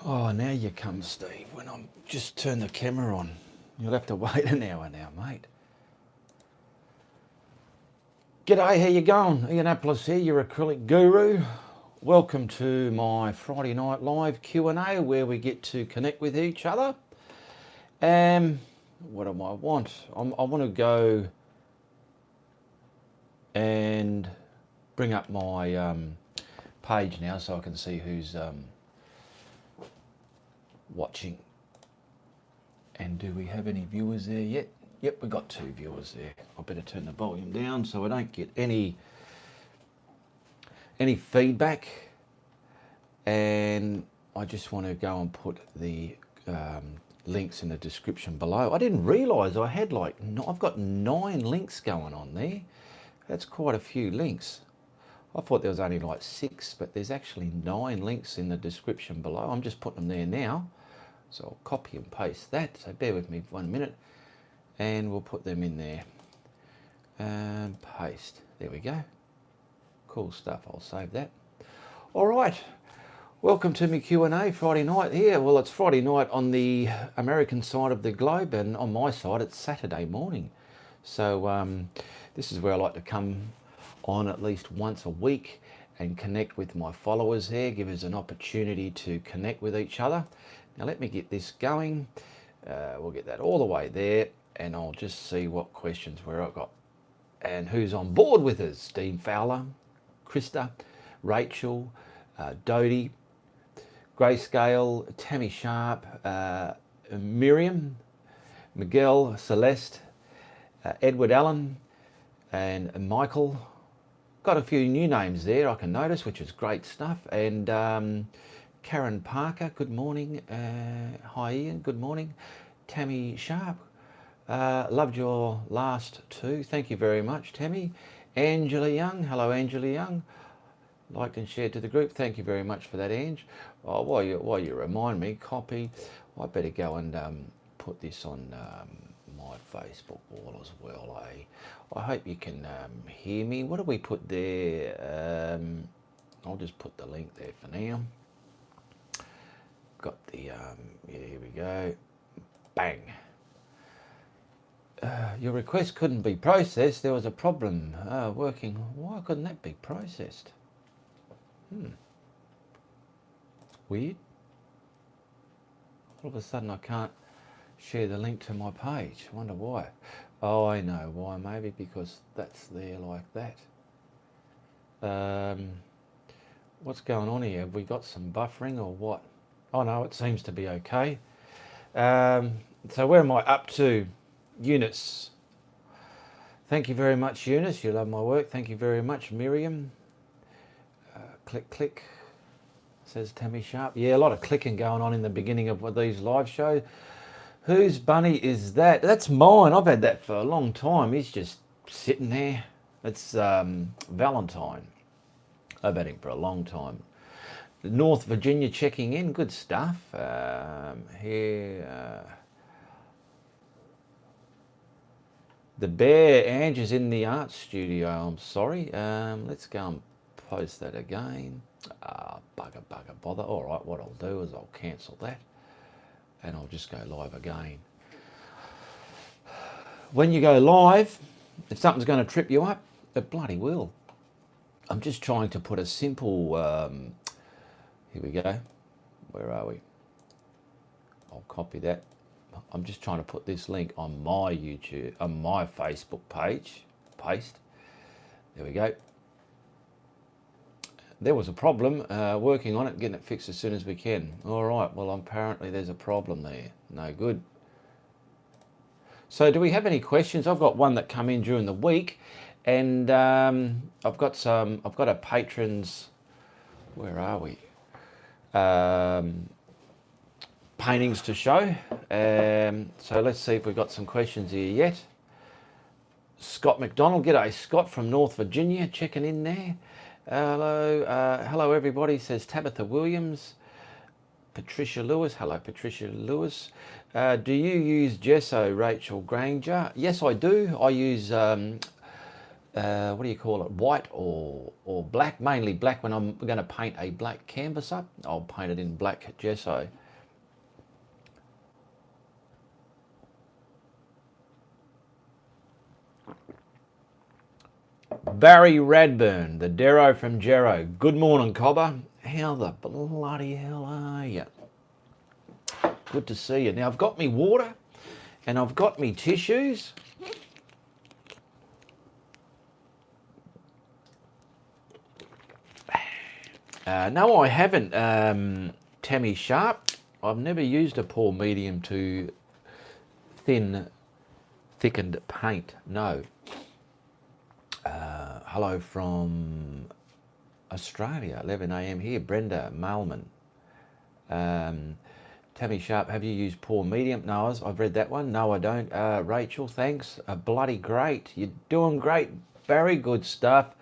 Oh, now you come, Steve, when I'm just turn the camera on. You'll have to wait an hour now, mate. G'day, how you going? Iannapolis here, your acrylic guru. Welcome to my Friday night live Q&A where we get to connect with each other. What do I want? I want to go and bring up my page now so I can see who's watching. And do we have any viewers there yet? Yep, we've got 2 viewers there. I better turn the volume down so I don't get any feedback. And I just want to go and put the links in the description below. I didn't realise I had I've got 9 links going on there. That's quite a few links. I thought there was only 6, but there's actually 9 links in the description below. I'm just putting them there now. So I'll copy and paste that. So bear with me 1 minute and we'll put them in there. And paste. There we go. Cool stuff. I'll save that. All right. Welcome to my Q&A Friday night here. Well, it's Friday night on the American side of the globe, and on my side it's Saturday morning. So this is where I like to come on at least once a week and connect with my followers here, give us an opportunity to connect with each other. Now let me get this going. We'll get that all the way there, and I'll just see what questions I've got and who's on board with us. Steve Fowler, Krista, Rachel, Dodie, Grayscale, Tammy Sharp, Miriam, Miguel, Celeste, Edward Allen, and Michael. Got a few new names there I can notice, which is great stuff. And Karen Parker, good morning. Hi Ian, good morning. Tammy Sharp, loved your last 2. Thank you very much, Tammy. Angela Young, hello Angela Young. Liked and shared to the group. Thank you very much for that, Ange. Oh, while you remind me, copy. I better go and put this on my Facebook wall as well. I hope you can hear me. What do we put there? I'll just put the link there for now. Got the, yeah, here we go. Bang. Your request couldn't be processed. There was a problem working. Why couldn't that be processed? It's weird. All of a sudden I can't share the link to my page. I wonder why. Oh, I know why. Maybe because that's there like that. What's going on here? Have we got some buffering or what? Oh no, it seems to be okay. So where am I up to? Eunice. Thank you very much, Eunice. You love my work. Thank you very much, Miriam. Click, click, says Tammy Sharp. Yeah, a lot of clicking going on in the beginning of these live shows. Whose bunny is that? That's mine. I've had that for a long time. He's just sitting there. It's Valentine. I've had him for a long time. North Virginia checking in. Good stuff. Here. The Bear Ange is in the art studio. I'm sorry. Let's go and post that again. Bugger, bother. All right, what I'll do is I'll cancel that and I'll just go live again. When you go live, if something's going to trip you up, it bloody will. I'm just trying to put a simple, here we go. Where are we? I'll copy that. I'm just trying to put this link on my YouTube, on my Facebook page. Paste. There we go. There was a problem, working on it, getting it fixed as soon as we can. All right, well, apparently there's a problem there. No good. So do we have any questions? I've got one that come in during the week, and I've got a patrons, where are we? Paintings to show. So let's see if we've got some questions here yet. Scott McDonald, g'day Scott from North Virginia, checking in there. Hello everybody, says Tabitha Williams. Patricia Lewis, hello Patricia Lewis. Do you use gesso, Rachel Granger? Yes, I do. I use what do you call it, white or black, mainly black. When I'm going to paint a black canvas up, I'll paint it in black gesso. Barry Radburn, the Dero from Jero. Good morning, Cobber. How the bloody hell are you? Good to see you. Now, I've got me water and I've got me tissues. No, I haven't, Tammy Sharp. I've never used a pour medium to thickened paint. No. Hello from Australia, 11 a.m. here. Brenda Malman. Tammy Sharp, have you used pour medium? No, I've read that one. No, I don't. Rachel, thanks. Bloody great. You're doing great. Very good stuff.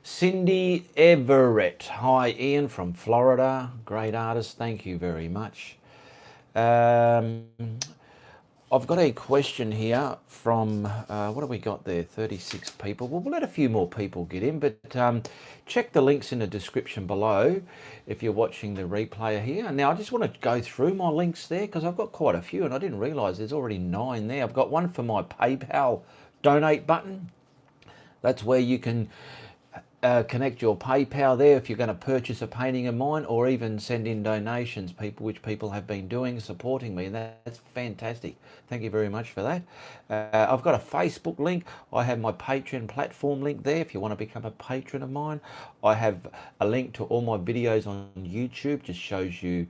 Cindy Everett. Hi, Ian from Florida. Great artist. Thank you very much. I've got a question here from, what have we got there? 36 people. Well, we'll let a few more people get in, but check the links in the description below if you're watching the replayer here. Now, I just want to go through my links there because I've got quite a few and I didn't realise there's already 9 there. I've got one for my PayPal donate button. That's where you can connect your PayPal there if you're going to purchase a painting of mine, or even send in donations, which people have been doing, supporting me, and that's fantastic. Thank you very much for that. I've got a Facebook link. I have my Patreon platform link there if you want to become a patron of mine. I have a link to all my videos on YouTube, just shows you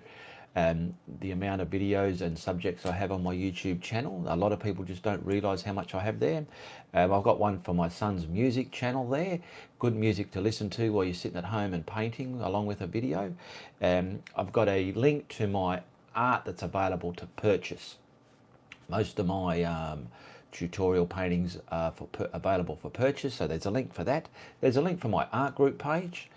the amount of videos and subjects I have on my YouTube channel. A lot of people just don't realise how much I have there. I've got one for my son's music channel there. Good music to listen to while you're sitting at home and painting along with a video. I've got a link to my art that's available to purchase. Most of my tutorial paintings are available for purchase, so there's a link for that. There's a link for my art group page.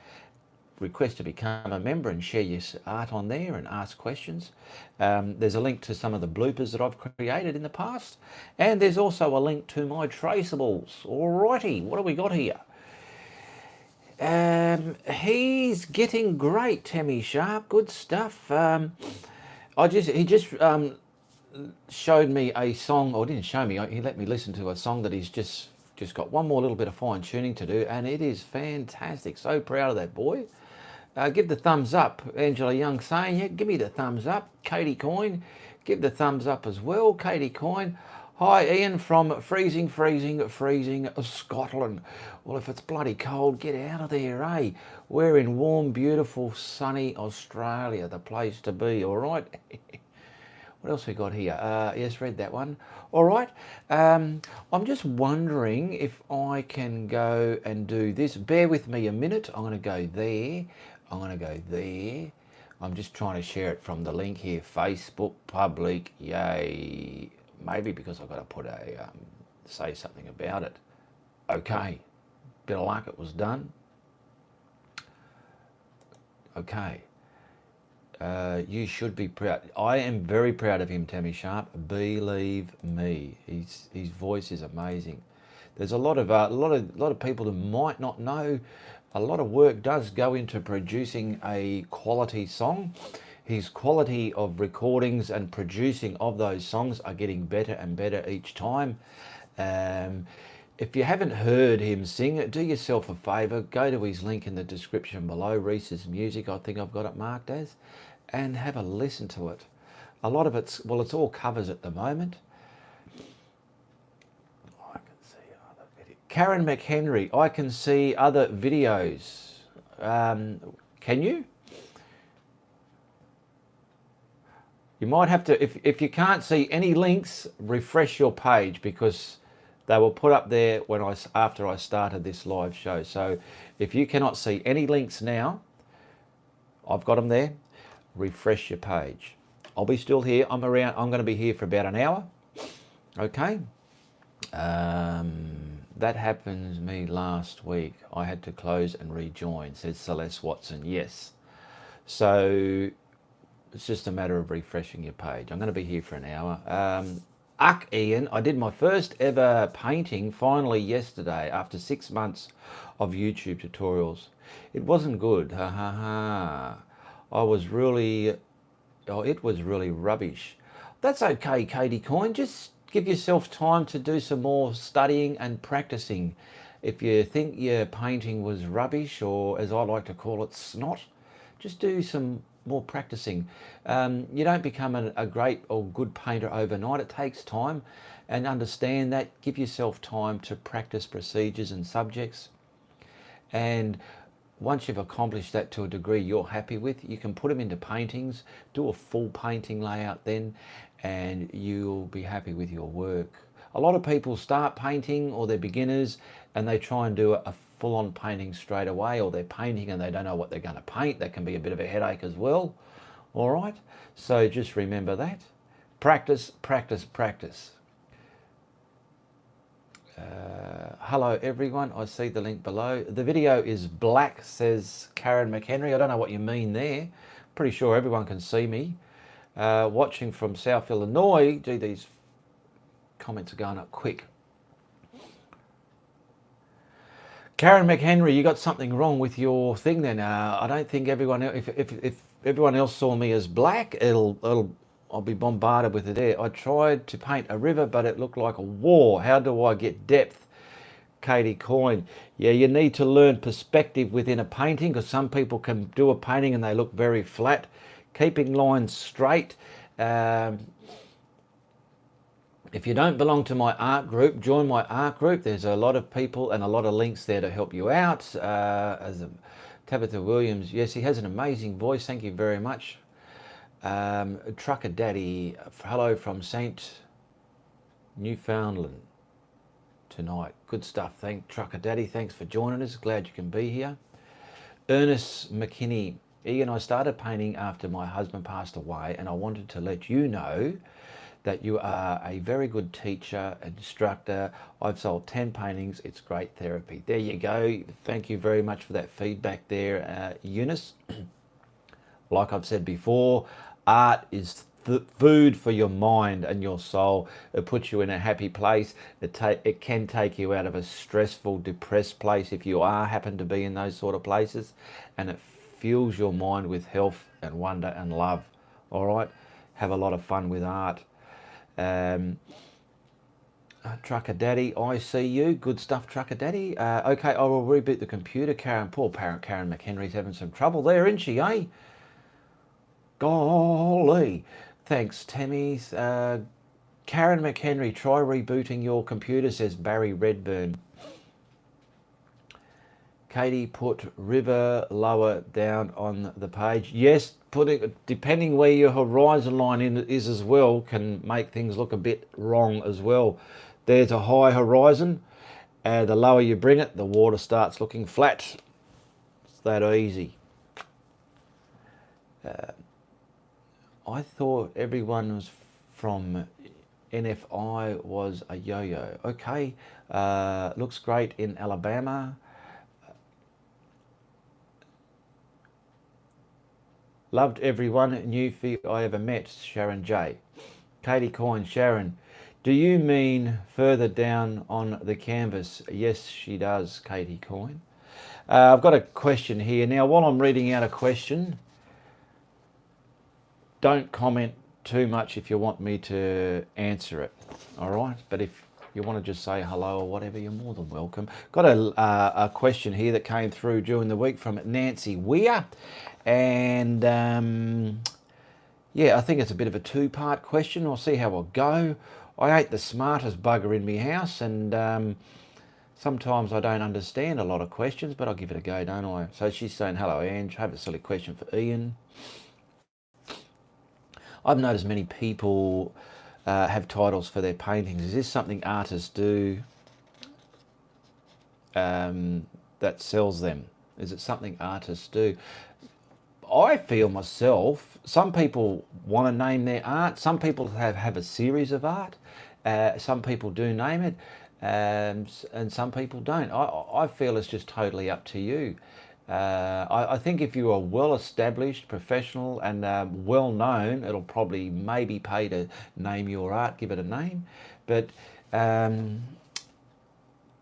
Request to become a member and share your art on there and ask questions. There's a link to some of the bloopers that I've created in the past, and there's also a link to my traceables. Alrighty, what have we got here? He's getting great, Tammy Sharp. Good stuff. He just showed me a song, or didn't show me, he let me listen to a song that he's just got one more little bit of fine tuning to do, and it is fantastic. So proud of that boy. Give the thumbs up. Angela Young saying, yeah, give me the thumbs up. Katie Coyne, give the thumbs up as well. Katie Coyne. Hi, Ian from freezing Scotland. Well, if it's bloody cold, get out of there, eh? We're in warm, beautiful, sunny Australia, the place to be, all right? What else we got here? Yes, read that one. All right. I'm just wondering if I can go and do this. Bear with me a minute. I'm going to go there. I'm going to go there. I'm just trying to share it from the link here. Facebook, public, yay. Maybe because I've got to put a, say something about it. Okay. Bit of luck, it was done. Okay. You should be proud. I am very proud of him, Tammy Sharp. Believe me, his voice is amazing. There's a lot of people who might not know. A lot of work does go into producing a quality song. His quality of recordings and producing of those songs are getting better and better each time. If you haven't heard him sing, do yourself a favour, go to his link in the description below, Reese's Music, I think I've got it marked as, and have a listen to it. A lot of it's, well, it's all covers at the moment. I can see other videos. Karen McHenry, I can see other videos. Can you? You might have to, if you can't see any links, refresh your page, because they were put up there when after I started this live show. So if you cannot see any links now, I've got them there. Refresh your page. I'll be still here. I'm around. I'm going to be here for about an hour. Okay. That happened to me last week. I had to close and rejoin, says Celeste Watson. Yes. So it's just a matter of refreshing your page. I'm going to be here for an hour. Ian, I did my first ever painting finally yesterday after 6 months of YouTube tutorials. It wasn't good, ha ha ha. It was really rubbish. That's okay, Katie Coin. Just give yourself time to do some more studying and practicing. If you think your painting was rubbish, or as I like to call it, snot, just do some more practicing. You don't become a great or good painter overnight. It takes time, and understand that. Give yourself time to practice procedures and subjects. And once you've accomplished that to a degree you're happy with, you can put them into paintings, do a full painting layout then, and you'll be happy with your work. A lot of people start painting, or they're beginners, and they try and do a full-on painting straight away, or they're painting and they don't know what they're going to paint. That can be a bit of a headache as well. All right, so just remember that. Practice, practice, practice. Hello everyone, I see the link below. The video is black, says Karen McHenry. I don't know what you mean there. Pretty sure everyone can see me. Watching from South Illinois. Gee, these comments are going up quick. Karen McHenry, you got something wrong with your thing then. I don't think everyone else, if everyone else saw me as black, I'll be bombarded with it there. I tried to paint a river, but it looked like a war. How do I get depth? Katie Coin. Yeah, you need to learn perspective within a painting, because some people can do a painting and they look very flat. Keeping lines straight. If you don't belong to my art group, join my art group. There's a lot of people and a lot of links there to help you out. Tabitha Williams, yes, he has an amazing voice. Thank you very much. Trucker Daddy, hello from St. Newfoundland tonight. Good stuff. Thank Trucker Daddy. Thanks for joining us. Glad you can be here. Ernest McKinney, Ian, I started painting after my husband passed away, and I wanted to let you know that you are a very good teacher, instructor. I've sold 10 paintings. It's great therapy. There you go. Thank you very much for that feedback there, Eunice. Like I've said before, art is food for your mind and your soul. It puts you in a happy place. It can take you out of a stressful, depressed place if you happen to be in those sort of places, and it fills your mind with health and wonder and love. All right, have a lot of fun with art. Trucker Daddy, I see you. Good stuff, Trucker Daddy. Okay, I will reboot the computer. Poor parent Karen McHenry's having some trouble there, isn't she, eh? Golly. Thanks, Tammy's. Karen McHenry, try rebooting your computer, says Barry Redburn. Katie, put river lower down on the page. Yes, put it, depending where your horizon line is as well, can make things look a bit wrong as well. There's a high horizon, and the lower you bring it, the water starts looking flat. It's that easy. I thought everyone was from NFI was a yo-yo. Okay, looks great in Alabama. Loved everyone, new feet I ever met, Sharon J. Katie Coin, Sharon, do you mean further down on the canvas? Yes, she does, Katie Coin. I've got a question here. Now, while I'm reading out a question, don't comment too much if you want me to answer it, all right? But if you want to just say hello or whatever, you're more than welcome. Got a question here that came through during the week from Nancy Weir. And yeah, I think it's a bit of a two-part question. I'll see how I'll go. I ain't the smartest bugger in my house, and sometimes I don't understand a lot of questions, but I'll give it a go, don't I? So she's saying, hello, Ange, I have a silly question for Ian. I've noticed many people have titles for their paintings. Is this something artists do that sells them? Is it something artists do? I feel myself, some people want to name their art. Some people have a series of art. Some people do name it, and some people don't. I feel it's just totally up to you. I think if you are well established, professional, and well known, it'll probably maybe pay to name your art, give it a name. But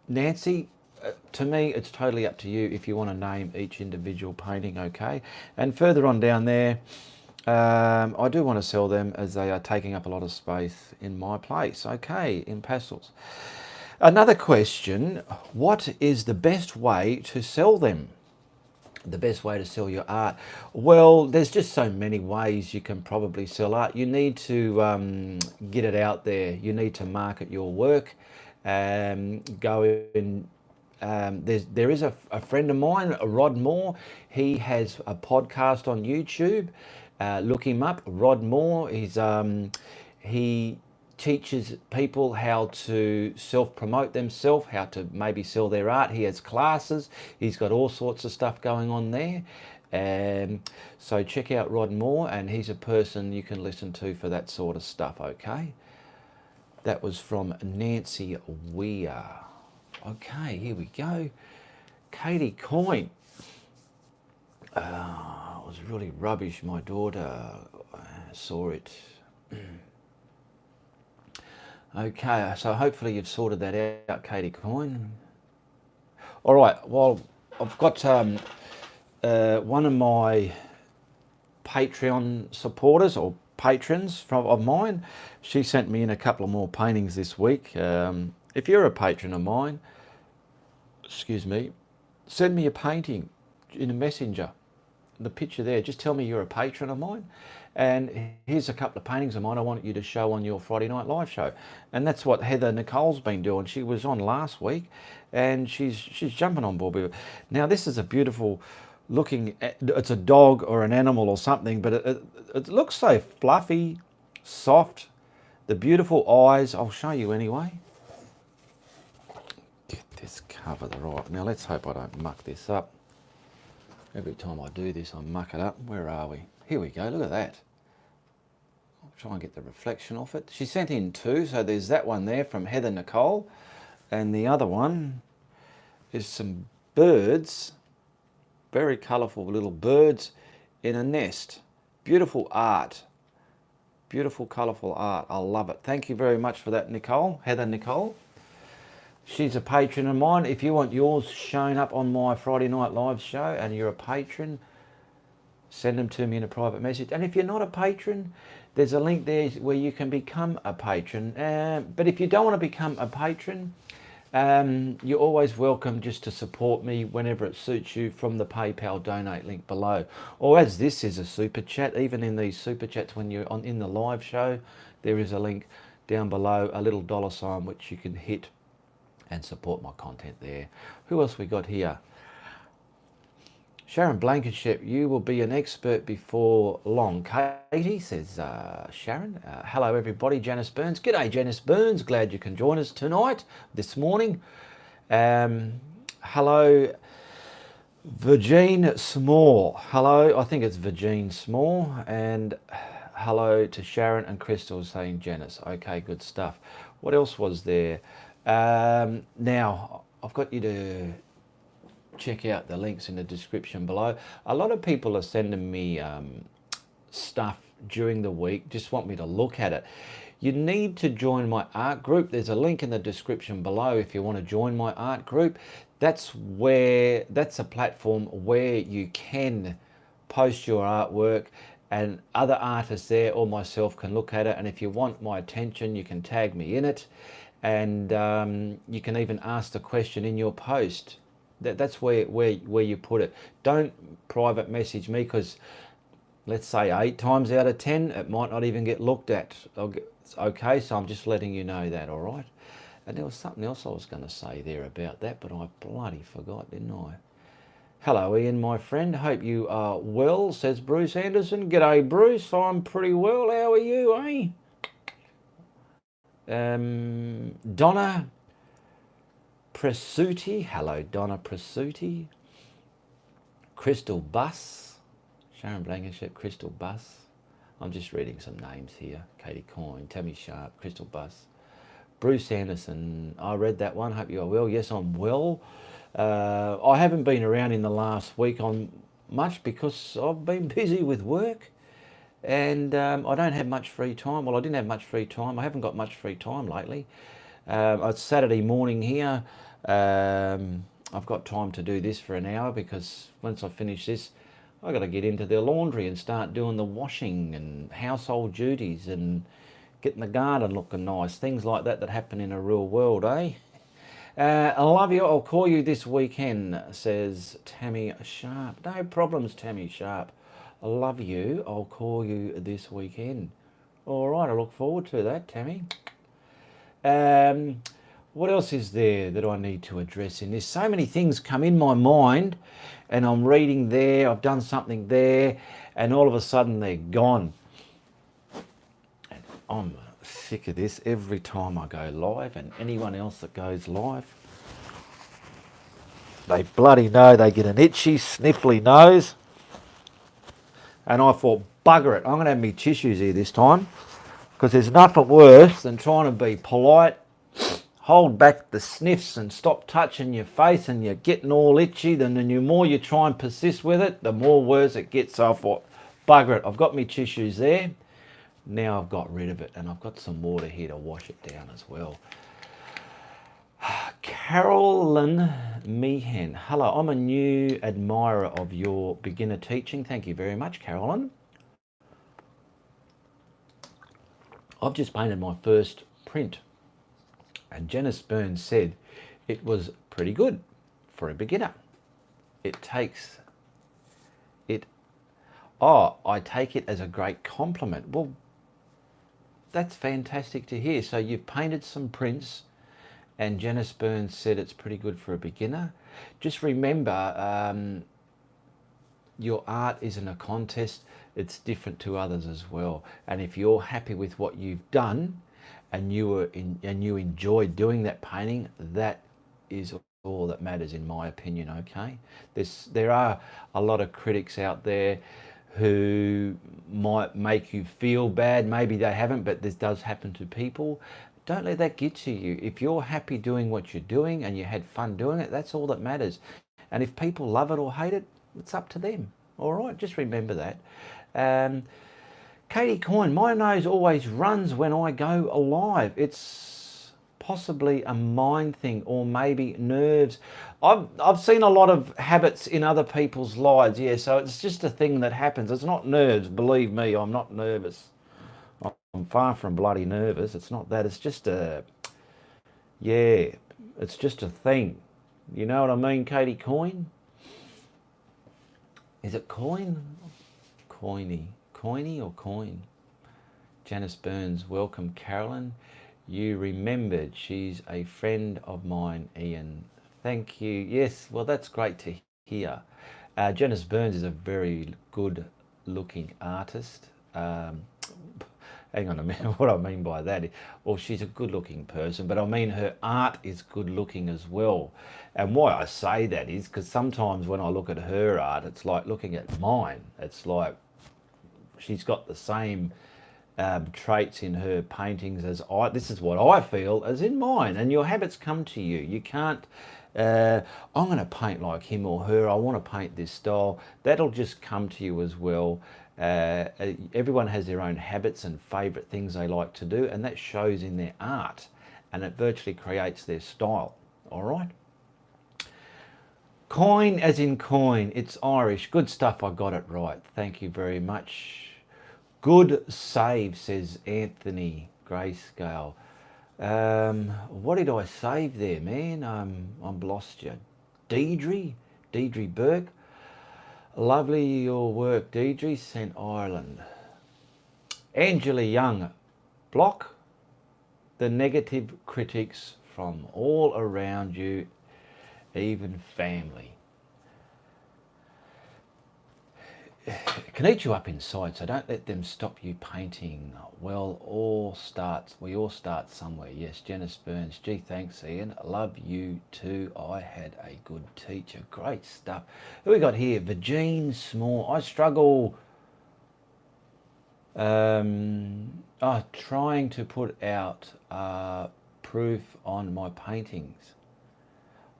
Nancy, to me, it's totally up to you if you want to name each individual painting, okay? And further on down there, I do want to sell them as they are taking up a lot of space in my place, okay, in pastels. Another question, what is the best way to sell them? The best way to sell your art? Well, there's just so many ways you can probably sell art. You need to get it out there. You need to market your work. Go in. There is a friend of mine, Rod Moore. He has a podcast on YouTube. Look him up, Rod Moore. He teaches people how to self-promote themselves, how to maybe sell their art. He has classes. He's got all sorts of stuff going on there. So check out Rod Moore, and he's a person you can listen to for that sort of stuff, okay? That was from Nancy Weir. Okay, here we go. Katie Coyne. It was really rubbish. My daughter saw it. Okay, so hopefully you've sorted that out, Katie Coyne. All right, well, I've got one of my Patreon supporters or patrons of mine. She sent me in a couple of more paintings this week. If you're a patron of mine, excuse me, send me a painting in a messenger. The picture there, just tell me you're a patron of mine, and here's a couple of paintings of mine I want you to show on your Friday night live show. And that's what Heather Nicole's been doing. She was on last week, and she's jumping on board with it. Now this is a beautiful looking, it's a dog or an animal or something, but it looks so fluffy, soft, the beautiful eyes. I'll show you anyway. Get this cover right. Now let's hope I don't muck this up. Every time I do this, I muck it up. Where are we? Here we go, look at that. I'll try and get the reflection off it. She sent in two, so there's that one there from Heather Nicole. And the other one is some birds, very colourful little birds in a nest. Beautiful art. Beautiful, colourful art. I love it. Thank you very much for that, Nicole, Heather Nicole. She's a patron of mine. If you want yours shown up on my Friday night live show and you're a patron, send them to me in a private message. And if you're not a patron, there's a link there where you can become a patron. But if you don't want to become a patron, you're always welcome just to support me whenever it suits you from the PayPal donate link below. Or as this is a super chat, even in these super chats when you're in the live show, there is a link down below, a little $ which you can hit and support my content there. Who else we got here? Sharon Blankenship, you will be an expert before long. Katie, says Sharon. Hello everybody, Janice Burns. G'day Janice Burns, glad you can join us tonight, this morning. Hello Virgin Small. Hello, I think it's Virgin Small. And hello to Sharon and Crystal saying Janice. Okay, good stuff. What else was there? Now, I've got you to check out the links in the description below. A lot of people are sending me stuff during the week, just want me to look at it. You need to join my art group. There's a link in the description below if you want to join my art group. That's a platform where you can post your artwork and other artists there or myself can look at it. And if you want my attention, you can tag me in it. And you can even ask the question in your post. That's where you put it. Don't private message me, because let's say 8 times out of 10 it might not even get looked at. Okay, so I'm just letting you know that, all right? And there was something else I was going to say there about that, but I bloody forgot, didn't I? Hello Ian, my friend, hope you are well, says Bruce Anderson. G'day Bruce, I'm pretty well, how are you, eh? Donna Presutti, hello Donna Presutti. Crystal Bus, Sharon Blankenship, Crystal Bus. I'm just reading some names here. Katie Coyne, Tammy Sharp, Crystal Bus. Bruce Anderson, I read that one, hope you are well. Yes, I'm well. I haven't been around in the last week on much because I've been busy with work, and I don't have much free time. Well, I didn't have much free time. I haven't got much free time lately. It's Saturday morning here. I've got time to do this for an hour because once I finish this, I've got to get into the laundry and start doing the washing and household duties and getting the garden looking nice. Things like that that happen in a real world, eh? I love you. I'll call you this weekend, says Tammy Sharp. No problems, Tammy Sharp. I love you. I'll call you this weekend. All right, I look forward to that, Tammy. What else is there that I need to address in this? So many things come in my mind, and I'm reading there, I've done something there, and all of a sudden they're gone. And I'm sick of this every time I go live, and anyone else that goes live. They bloody know they get an itchy, sniffly nose. And I thought, bugger it, I'm going to have me tissues here this time, because there's nothing worse than trying to be polite, hold back the sniffs and stop touching your face, and you're getting all itchy. Then the more you try and persist with it, the more worse it gets. So I thought, bugger it, I've got me tissues there. Now I've got rid of it, and I've got some water here to wash it down as well. Carolyn Meehan. Hello, I'm a new admirer of your beginner teaching. Thank you very much, Carolyn. I've just painted my first print, and Janice Burns said it was pretty good for a beginner. I take it as a great compliment. Well, that's fantastic to hear. So you've painted some prints, and Janice Burns said it's pretty good for a beginner. Just remember, your art isn't a contest. It's different to others as well. And if you're happy with what you've done, and you enjoyed doing that painting, that is all that matters, in my opinion. Okay, there are a lot of critics out there who might make you feel bad. Maybe they haven't, but this does happen to people. Don't let that get to you. If you're happy doing what you're doing and you had fun doing it, that's all that matters. And if people love it or hate it, it's up to them. All right, just remember that. Katie Coyne, my nose always runs when I go live. It's possibly a mind thing, or maybe nerves. I've seen a lot of habits in other people's lives, yeah, so it's just a thing that happens. It's not nerves, believe me, I'm not nervous. I'm far from bloody nervous. It's not that, it's just it's just a thing. You know what I mean, Katie Coyne? Is it Coyne? Coiny or Coyne? Janice Burns, welcome, Carolyn. You remembered. She's a friend of mine, Ian. Thank you. Yes, well, that's great to hear. Janice Burns is a very good looking artist. Hang on a minute, what I mean by that, well, she's a good looking person, but I mean her art is good looking as well. And why I say that is because sometimes when I look at her art, it's like looking at mine. It's like she's got the same traits in her paintings as this is what I feel as in mine. And your habits come to you. You can't, I'm going to paint like him or her. I want to paint this style. That'll just come to you as well. Everyone has their own habits and favourite things they like to do, and that shows in their art, and it virtually creates their style. All right. Coin as in coin. It's Irish. Good stuff. I got it right. Thank you very much. Good save, says Anthony Grayscale. What did I save there, man? I'm lost you. Deidre Burke. Lovely your work, Deidre, St. Ireland. Angela Young, block the negative critics from all around you, even family. It can eat you up inside, so don't let them stop you painting. Well, we all start somewhere. Yes, Janice Burns. Gee, thanks, Ian. Love you too. I had a good teacher. Great stuff. Who we got here? Virgin Small. I struggle trying to put out proof on my paintings.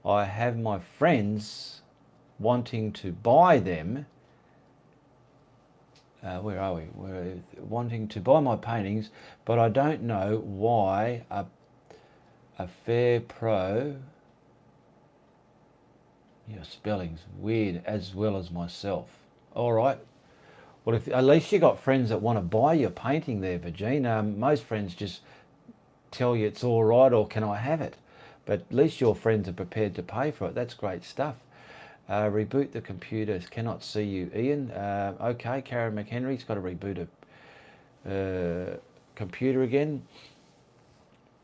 I have my friends wanting to buy them. Where are we? We're wanting to buy my paintings, but I don't know why a fair pro. Your spelling's weird, as well as myself. All right. Well, if at least you got friends that want to buy your painting there, Virginia. Most friends just tell you it's all right or can I have it? But at least your friends are prepared to pay for it. That's great stuff. Reboot the computer. Cannot see you, Ian. Okay, Karen McHenry's got to reboot a computer again.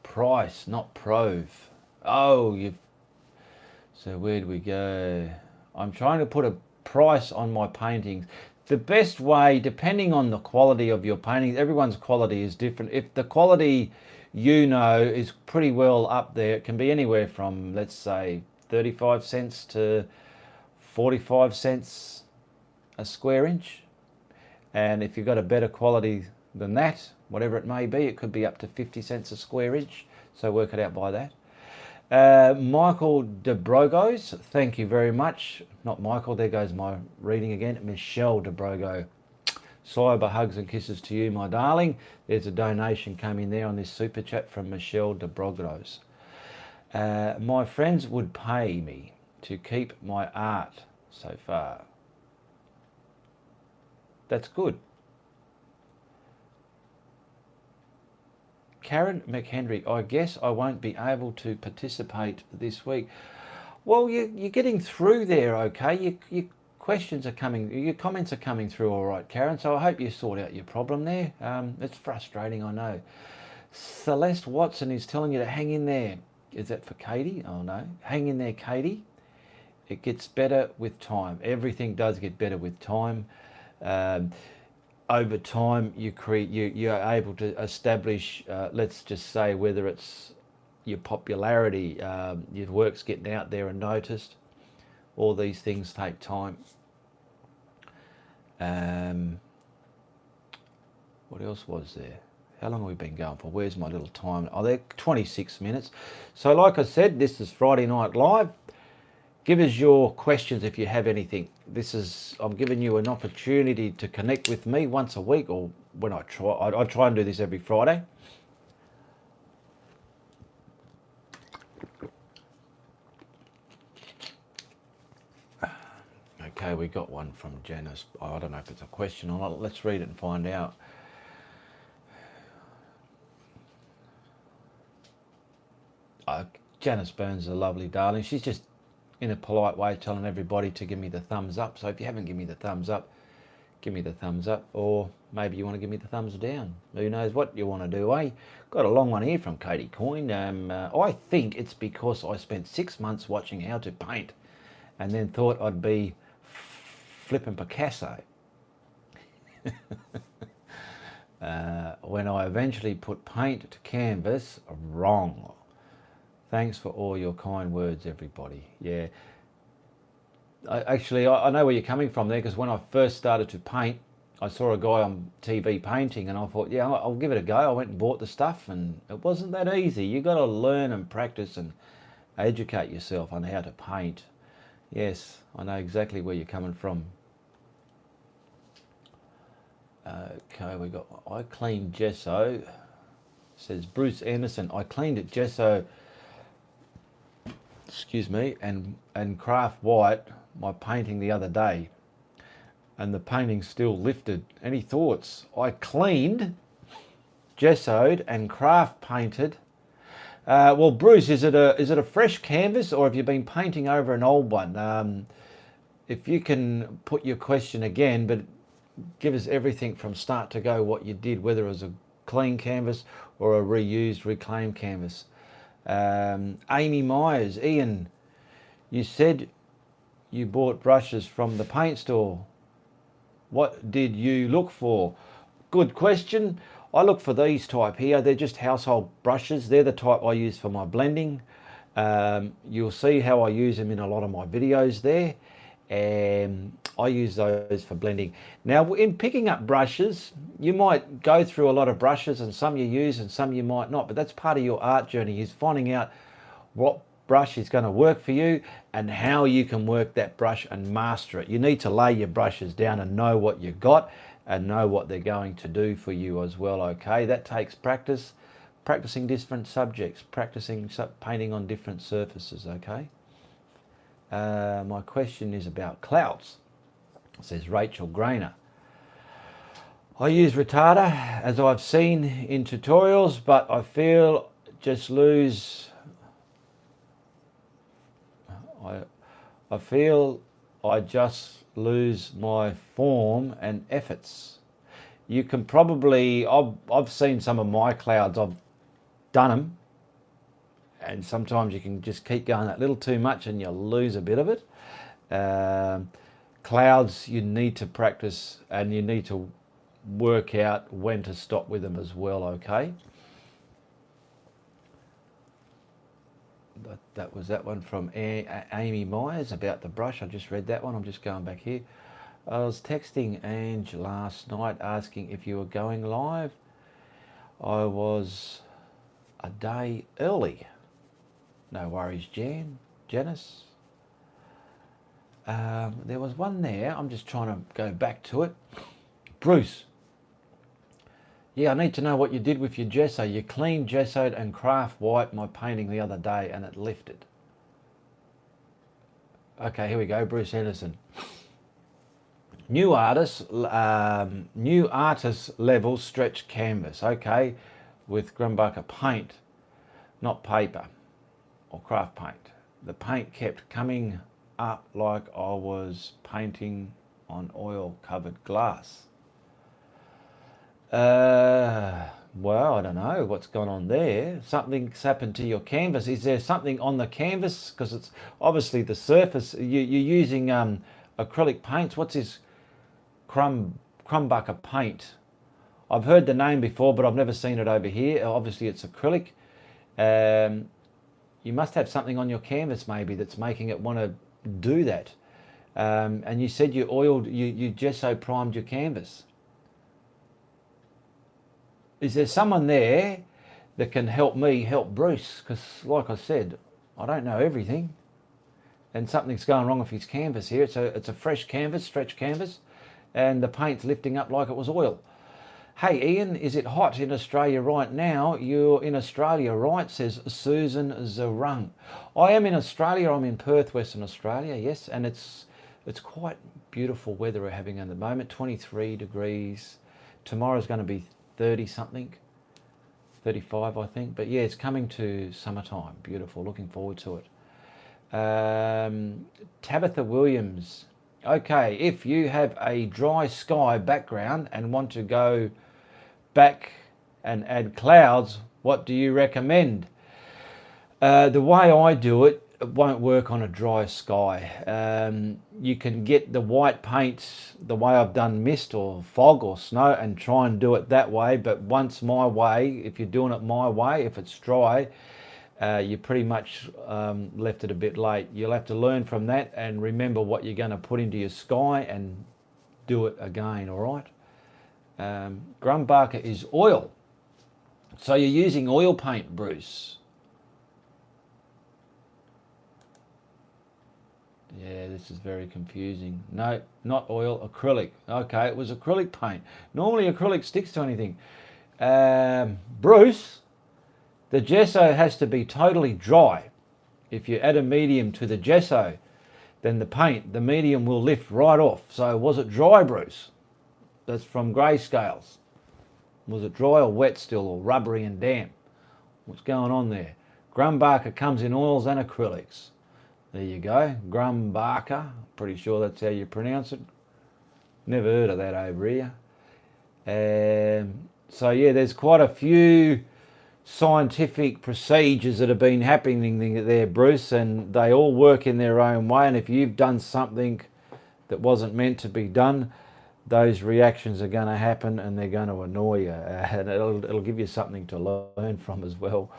Price, not Prove. Oh, you've... So where do we go? I'm trying to put a price on my paintings. The best way, depending on the quality of your paintings, everyone's quality is different. If the quality you know is pretty well up there, it can be anywhere from, let's say, 35 cents to 45 cents a square inch. And if you've got a better quality than that, whatever it may be, it could be up to 50 cents a square inch. So work it out by that. Michael DeBrogos, thank you very much. Not Michael, there goes my reading again. Michelle DeBrogo. Cyber hugs and kisses to you, my darling. There's a donation coming there on this super chat from Michelle DeBrogos. My friends would pay me to keep my art so far. That's good. Karen McHenry, I guess I won't be able to participate this week. Well, you're getting through there, okay? Your questions are coming, your comments are coming through all right, Karen, so I hope you sort out your problem there. It's frustrating, I know. Celeste Watson is telling you to hang in there. Is that for Katie? Oh, no. Hang in there, Katie. It gets better with time. Everything does get better with time. Over time, you're able to establish, let's just say, whether it's your popularity, your work's getting out there and noticed. All these things take time. What else was there? How long have we been going for? Where's my little time? Oh, they're 26 minutes. So like I said, this is Friday Night Live. Give us your questions if you have anything. I'm giving you an opportunity to connect with me once a week, or when I try and do this every Friday. Okay, we got one from Janice. I don't know if it's a question or not. Let's read it and find out. Janice Burns is a lovely darling. She's just in a polite way telling everybody to give me the thumbs up. So if you haven't given me the thumbs up, give me the thumbs up, or maybe you want to give me the thumbs down. Who knows what you want to do, eh? Got a long one here from Katie Coyne. I think it's because I spent 6 months watching how to paint and then thought I'd be flipping Picasso. When I eventually put paint to canvas, wrong. Thanks for all your kind words, everybody. Yeah. I know where you're coming from there, because when I first started to paint, I saw a guy on TV painting and I thought, yeah, I'll give it a go. I went and bought the stuff, and it wasn't that easy. You got to learn and practice and educate yourself on how to paint. Yes, I know exactly where you're coming from. Okay, we got I cleaned gesso. Says Bruce Anderson. I cleaned it gesso. Excuse me, and craft white my painting the other day, and the painting still lifted. Any thoughts? I cleaned, gessoed, and craft painted. Well, Bruce, is it a fresh canvas, or have you been painting over an old one? If you can put your question again, but give us everything from start to go, what you did, whether it was a clean canvas or a reused, reclaimed canvas. Amy Myers, Ian, you said you bought brushes from the paint store. What did you look for? Good question. I look for these type here. They're just household brushes. They're the type I use for my blending. You'll see how I use them in a lot of my videos there. I use those for blending. Now, in picking up brushes, you might go through a lot of brushes, and some you use and some you might not, but that's part of your art journey, is finding out what brush is going to work for you and how you can work that brush and master it. You need to lay your brushes down and know what you've got and know what they're going to do for you as well, okay? That takes practice, practicing different subjects, practicing painting on different surfaces, okay? My question is about clouds, says Rachel Grainer. I use retarder as I've seen in tutorials, but I feel just lose. I feel I just lose my form and efforts. You can probably, I've seen some of my clouds, I've done them, and sometimes you can just keep going that little too much and you'll lose a bit of it. Clouds, you need to practice and you need to work out when to stop with them as well, okay? That was that one from Amy Myers about the brush. I just read that one. I'm just going back here. I was texting Ange last night asking if you were going live. I was a day early. No worries, Janice. There was one there. I'm just trying to go back to it. Bruce. Yeah, I need to know what you did with your gesso. You clean gessoed and craft white my painting the other day and it lifted. Okay, here we go, Bruce Henderson. New artist level stretch canvas. Okay, with Grumbucker paint, not paper or craft paint. The paint kept coming up like I was painting on oil covered glass. Well, I don't know what's gone on there. Something's happened to your canvas. Is there something on the canvas? Because it's obviously the surface. You're using acrylic paints. What's this Crumbucker paint? I've heard the name before, but I've never seen it over here. Obviously, it's acrylic. You must have something on your canvas maybe that's making it want to do that. And you said you gesso primed your canvas. Is there someone there that can help me help Bruce? Because like I said, I don't know everything. And something's going wrong with his canvas here. It's a fresh canvas, stretch canvas, and the paint's lifting up like it was oil. Hey Ian, is it hot in Australia right now? You're in Australia, right? Says Susan Zarung. I am in Australia. I'm in Perth, Western Australia, yes. And it's quite beautiful weather we're having at the moment, 23 degrees. Tomorrow's going to be 30 something, 35 I think, but yeah, it's coming to summertime. Beautiful, looking forward to it. Tabitha Williams. Okay, if you have a dry sky background and want to go back and add clouds, what do you recommend? The way I do it, it won't work on a dry sky. You can get the white paints the way I've done mist or fog or snow and try and do it that way, but once my way, if you're doing it my way, if it's dry, you pretty much left it a bit late. You'll have to learn from that and remember what you're going to put into your sky and do it again, all right? Grumbucker is oil. So you're using oil paint, Bruce? Yeah, this is very confusing. No, not oil, acrylic. Okay, it was acrylic paint. Normally acrylic sticks to anything. Bruce, the gesso has to be totally dry. If you add a medium to the gesso, then the medium will lift right off. So was it dry, Bruce? That's from Grayscales. Was it dry or wet still, or rubbery and damp? What's going on there? Grumbucker comes in oils and acrylics. There you go, Grumbucker. Pretty sure that's how you pronounce it. Never heard of that over here. So yeah, there's quite a few scientific procedures that have been happening there, Bruce, and they all work in their own way. And if you've done something that wasn't meant to be done, those reactions are going to happen and they're going to annoy you. And it'll give you something to learn from as well.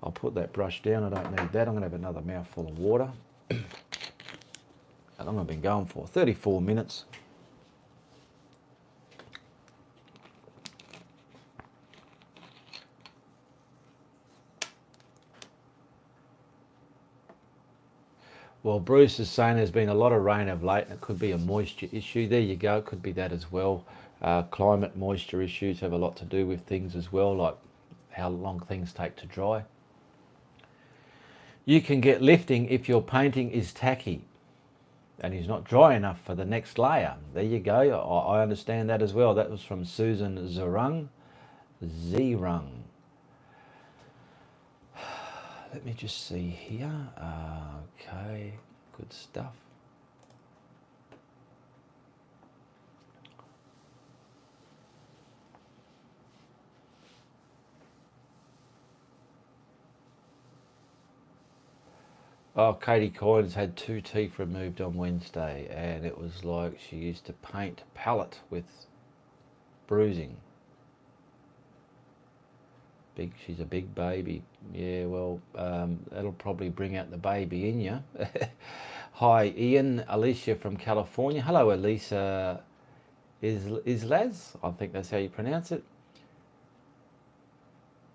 I'll put that brush down, I don't need that. I'm going to have another mouthful of water. How long have I been going for? 34 minutes. Well, Bruce is saying there's been a lot of rain of late and it could be a moisture issue. There you go, it could be that as well. Climate moisture issues have a lot to do with things as well, like how long things take to dry. You can get lifting if your painting is tacky and is not dry enough for the next layer. There you go, I understand that as well. That was from Susan Zerung. Let me just see here. Okay, good stuff. Oh, Katie Coynes had 2 teeth removed on Wednesday, and it was like she used to paint palette with bruising. She's a big baby. Yeah, well, that'll probably bring out the baby in you. Hi, Ian. Alicia from California. Hello, Elisa. Islaz? I think that's how you pronounce it.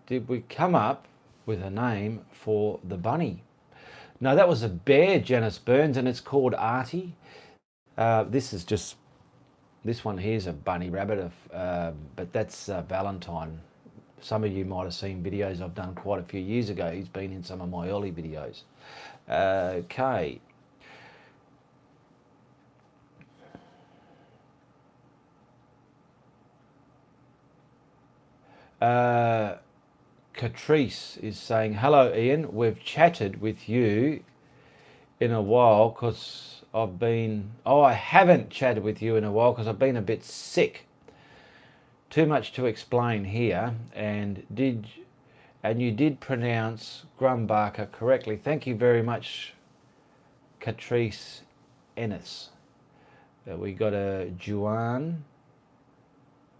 Did we come up with a name for the bunny? No, that was a bear, Janice Burns, and it's called Artie. This one here's a bunny rabbit, but that's Valentine. Some of you might have seen videos I've done quite a few years ago. He's been in some of my early videos. Okay. Catrice is saying, hello Ian, we've chatted with you in a while because I haven't chatted with you in a while because I've been a bit sick. Too much to explain here, and you did pronounce Grumbarker correctly. Thank you very much, Catrice Ennis. We got a Juan,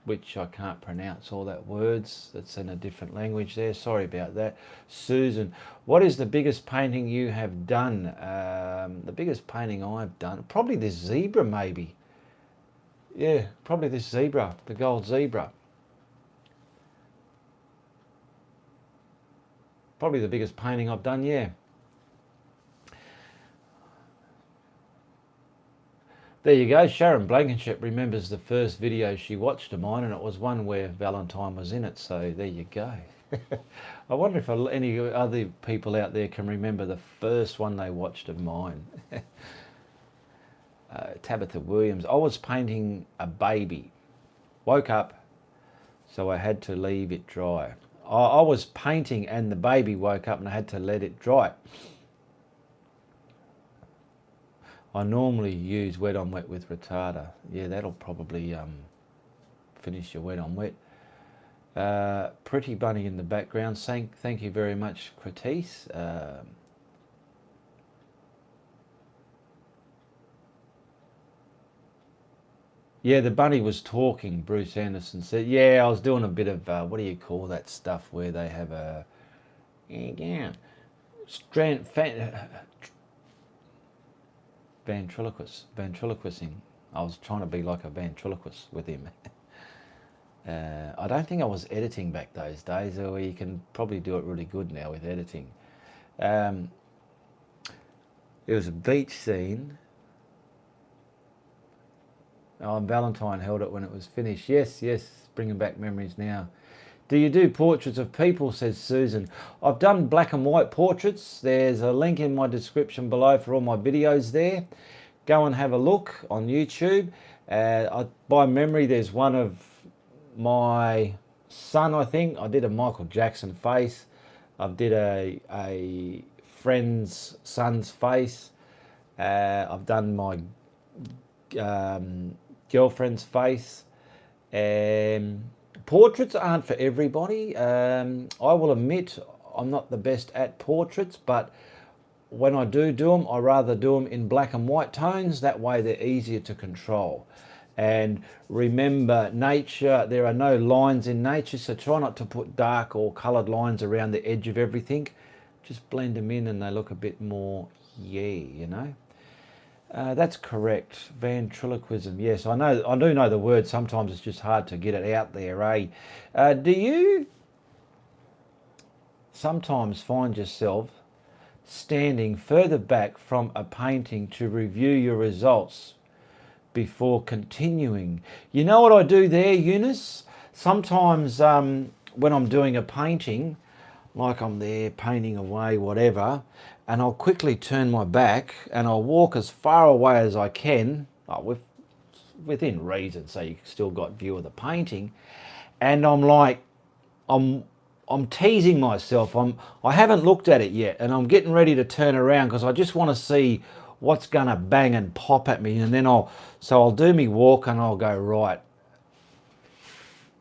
which I can't pronounce all that words. That's in a different language there. Sorry about that. Susan, what is the biggest painting you have done? The biggest painting I've done, probably this zebra maybe. Yeah, probably this zebra, the gold zebra. Probably the biggest painting I've done, yeah. There you go. Sharon Blankenship remembers the first video she watched of mine, and it was one where Valentine was in it, so there you go. I wonder if any other people out there can remember the first one they watched of mine. Tabitha Williams, I was painting a baby, woke up, so I had to leave it dry. I was painting and the baby woke up and I had to let it dry. I normally use wet on wet with retarder. Yeah, that'll probably finish your wet on wet. Pretty bunny in the background. Thank you very much, Cretice. Yeah, the bunny was talking, Bruce Anderson said. Yeah, I was doing a bit of, what do you call that stuff where they have a, ventriloquisting. I was trying to be like a ventriloquist with him. I don't think I was editing back those days, or you can probably do it really good now with editing. It was a beach scene. Oh, and Valentine held it when it was finished. Yes, bringing back memories now. Do you do portraits of people, says Susan. I've done black and white portraits. There's a link in my description below for all my videos there. Go and have a look on YouTube. By memory, there's one of my son, I think. I did a Michael Jackson face. I did a friend's son's face. I've done my girlfriend's face. Portraits aren't for everybody. I will admit I'm not the best at portraits, but when I do them, I rather do them in black and white tones. That way they're easier to control. And remember, nature, there are no lines in nature, so try not to put dark or coloured lines around the edge of everything. Just blend them in and they look a bit more, you know. That's correct. Ventriloquism. Yes, I do know the word. Sometimes it's just hard to get it out there, eh? Do you sometimes find yourself standing further back from a painting to review your results before continuing. You know what I do there, Eunice? Sometimes when I'm doing a painting, like I'm there painting away, whatever, and I'll quickly turn my back and I'll walk as far away as I can, within reason, so you've still got view of the painting, and I'm like, I'm teasing myself. I haven't looked at it yet, and I'm getting ready to turn around because I just want to see what's gonna bang and pop at me, and then I'll do me walk and I'll go right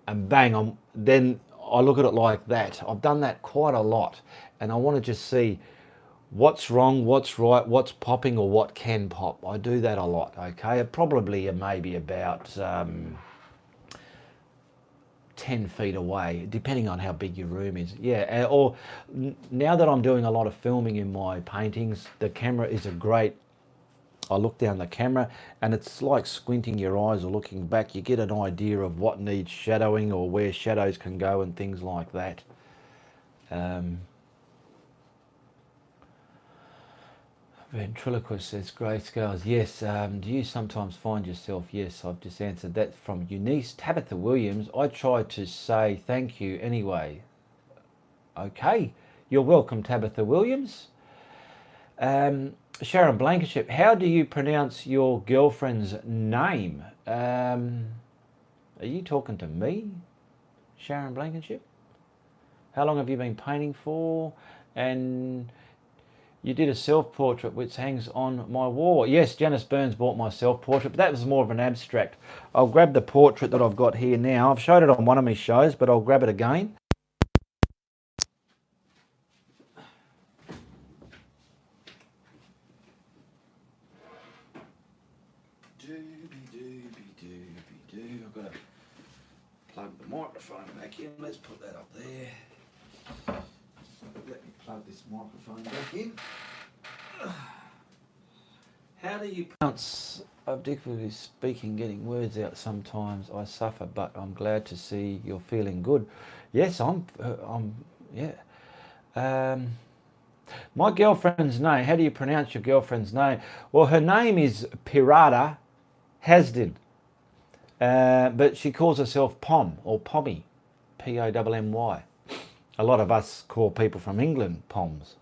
and bang. Then I look at it like that. I've done that quite a lot, and I want to just see what's wrong, what's right, what's popping, or what can pop. I do that a lot. Okay, probably maybe about 10 feet away, depending on how big your room is. Yeah, or now that I'm doing a lot of filming in my paintings, the camera is a great, I look down the camera and it's like squinting your eyes or looking back. You get an idea of what needs shadowing or where shadows can go and things like that. Ventriloquist says, grey scales. Yes. Do you sometimes find yourself? Yes, I've just answered that from Eunice. Tabitha Williams, I try to say thank you anyway. Okay. You're welcome, Tabitha Williams. Sharon Blankenship, how do you pronounce your girlfriend's name? Are you talking to me, Sharon Blankenship? How long have you been painting for? And you did a self-portrait which hangs on my wall. Yes, Janice Burns bought my self-portrait, but that was more of an abstract. I'll grab the portrait that I've got here now. I've showed it on one of my shows, but I'll grab it again. I've got to plug the microphone back in. Let's put that up there. Let me plug this microphone back in. How do you pronounce? I've difficulty speaking, getting words out sometimes. I suffer, but I'm glad to see you're feeling good. Yes, yeah. My girlfriend's name, how do you pronounce your girlfriend's name? Well, her name is Pirata Hasdin, but she calls herself Pom or Pommy, Pommy. A lot of us call people from England Poms.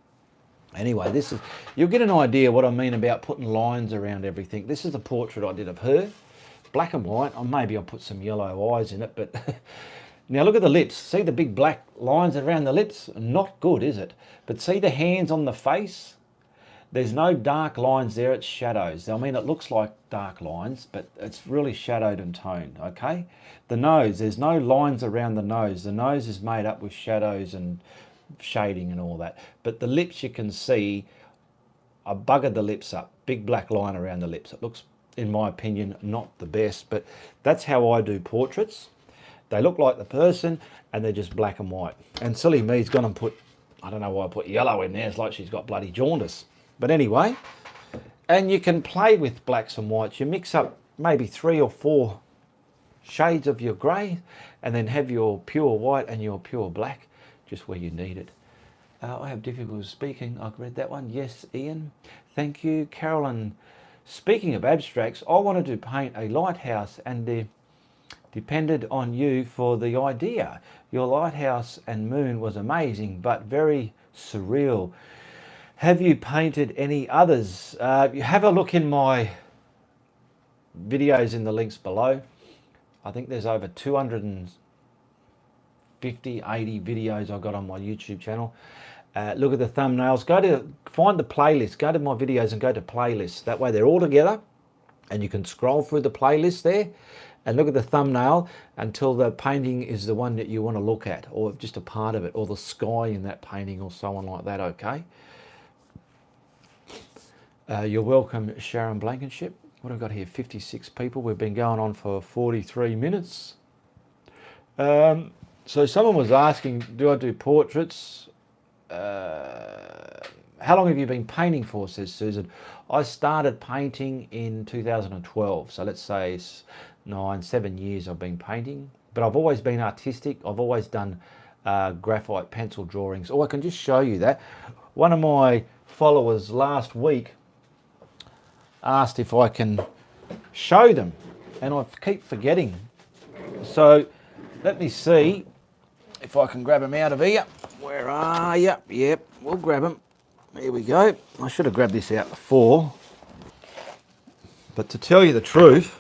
Anyway, this is, you'll get an idea what I mean about putting lines around everything. This is the portrait I did of her, black and white, or maybe I'll put some yellow eyes in it, but now look at the lips. See the big black lines around the lips? Not good, is it? But see the hands on the face? There's no dark lines there, it's shadows. I mean, it looks like dark lines, but it's really shadowed and toned, okay? The nose, there's no lines around the nose. The nose is made up with shadows and shading and all that. But the lips, you can see, I buggered the lips up. Big black line around the lips. It looks, in my opinion, not the best, but that's how I do portraits. They look like the person and they're just black and white. And silly me's gone and put, I don't know why I put yellow in there. It's like she's got bloody jaundice. But anyway, and you can play with blacks and whites. You mix up maybe 3 or 4 shades of your grey and then have your pure white and your pure black just where you need it. I have difficulty speaking. I've read that one. Yes, Ian. Thank you. Carolyn, speaking of abstracts, I wanted to paint a lighthouse and depended on you for the idea. Your lighthouse and moon was amazing, but very surreal. Have you painted any others? You have a look in my videos in the links below. I think there's over 250, 80 videos I've got on my YouTube channel. Look at the thumbnails. Find the playlist. Go to my videos and go to playlists. That way they're all together and you can scroll through the playlist there and look at the thumbnail until the painting is the one that you want to look at, or just a part of it, or the sky in that painting or so on like that, okay? You're welcome, Sharon Blankenship. What have I got here? 56 people. We've been going on for 43 minutes. So someone was asking, do I do portraits? How long have you been painting for, says Susan. I started painting in 2012. So let's say it's 7 years I've been painting. But I've always been artistic. I've always done graphite pencil drawings. Oh, I can just show you that. one of my followers last week asked if I can show them, and I keep forgetting. So let me see if I can grab them out of here. Where are you? Yep, we'll grab them. Here we go. I should have grabbed this out before. But to tell you the truth,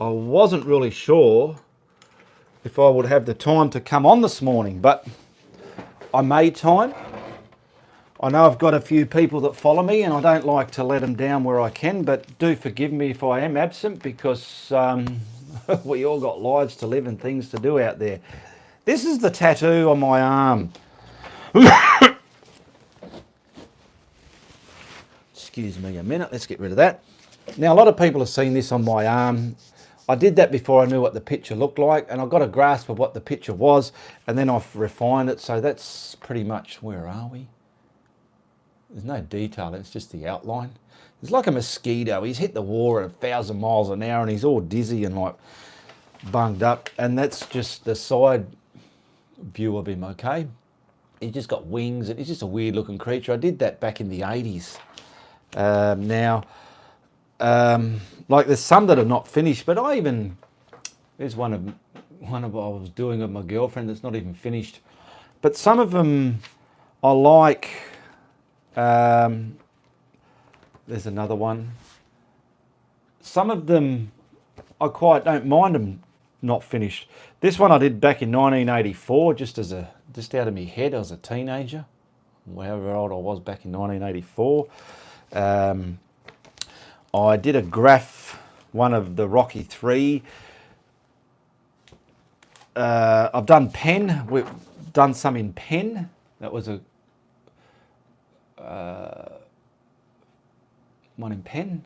I wasn't really sure if I would have the time to come on this morning, but I made time. I know I've got a few people that follow me, and I don't like to let them down where I can, but do forgive me if I am absent, because we all got lives to live and things to do out there. This is the tattoo on my arm. Excuse me a minute, let's get rid of that. Now, a lot of people have seen this on my arm. I did that before I knew what the picture looked like, and I got a grasp of what the picture was, and then I've refined it, so that's pretty much, where are we? There's no detail, it's just the outline. It's like a mosquito. He's hit the wall at 1,000 miles an hour and he's all dizzy and like bunged up. And that's just the side view of him, okay? He's just got wings and he's just a weird looking creature. I did that back in the 80s. Like there's some that are not finished, but there's one of I was doing with my girlfriend that's not even finished. But some of them I like. There's another one. Some of them I quite don't mind them not finished. This one I did back in 1984, just out of my head. I was a teenager, however old I was back in 1984. I did a graph, one of the Rocky 3. I've done pen. We've done some in pen. That was a one in pen.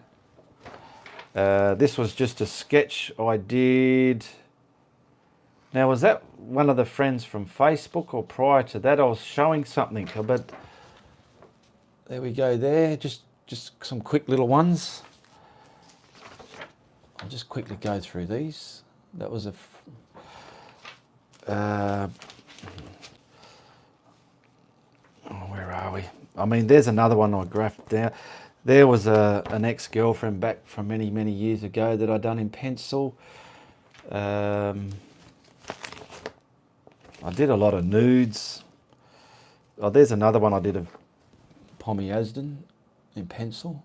This was just a sketch I did. Now, was that one of the friends from Facebook, or prior to that I was showing something? But there we go there, just some quick little ones. I'll just quickly go through these. That was where are we? I mean, there's another one I graphed down. There was an ex-girlfriend back from many, many years ago that I done in pencil. I did a lot of nudes. Oh, there's another one I did of Pommy Asden in pencil.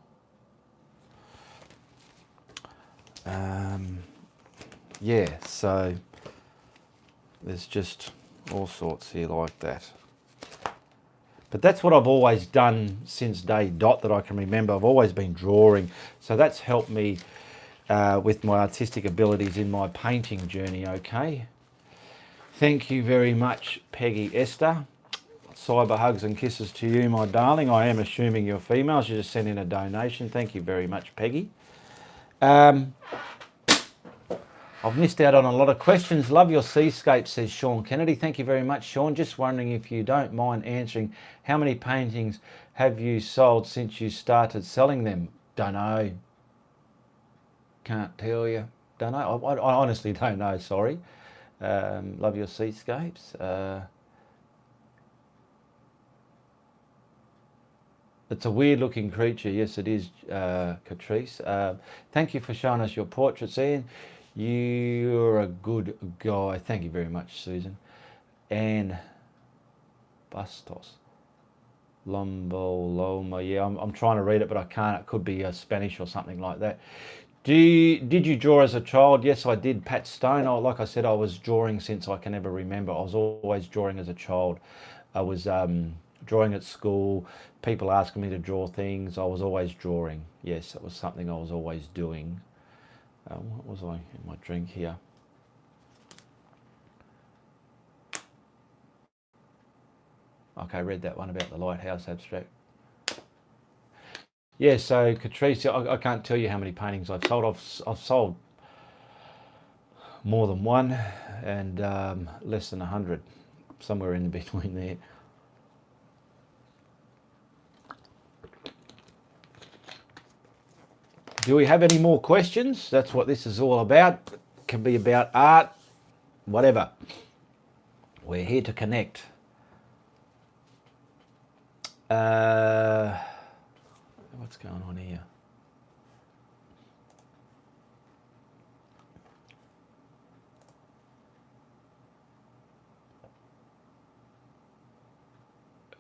Yeah, so there's just all sorts here like that. But that's what I've always done since day dot that I can remember. I've always been drawing. So that's helped me with my artistic abilities in my painting journey, okay? Thank you very much, Peggy Esther. Cyber hugs and kisses to you, my darling. I am assuming you're female. She just sent in a donation. Thank you very much, Peggy. I've missed out on a lot of questions. Love your seascape, says Sean Kennedy. Thank you very much, Sean. Just wondering if you don't mind answering, how many paintings have you sold since you started selling them? Don't know. Can't tell you. Don't know. I honestly don't know, sorry. Love your seascapes. It's a weird looking creature. Yes, it is, Catrice. Thank you for showing us your portraits, Ian. You're a good guy. Thank you very much, Susan. And Bastos. Loma. Yeah, I'm trying to read it, but I can't. It could be Spanish or something like that. Did you draw as a child? Yes, I did. Pat Stone. Like I said, I was drawing since I can ever remember. I was always drawing as a child. I was drawing at school. People asking me to draw things. I was always drawing. Yes, it was something I was always doing. What was I in my drink here? Okay, I read that one about the lighthouse abstract. Yeah, so Catrice, I can't tell you how many paintings I've sold. I've sold more than one and less than 100, somewhere in between there. Do we have any more questions? That's what this is all about. It can be about art, whatever. We're here to connect. What's going on here?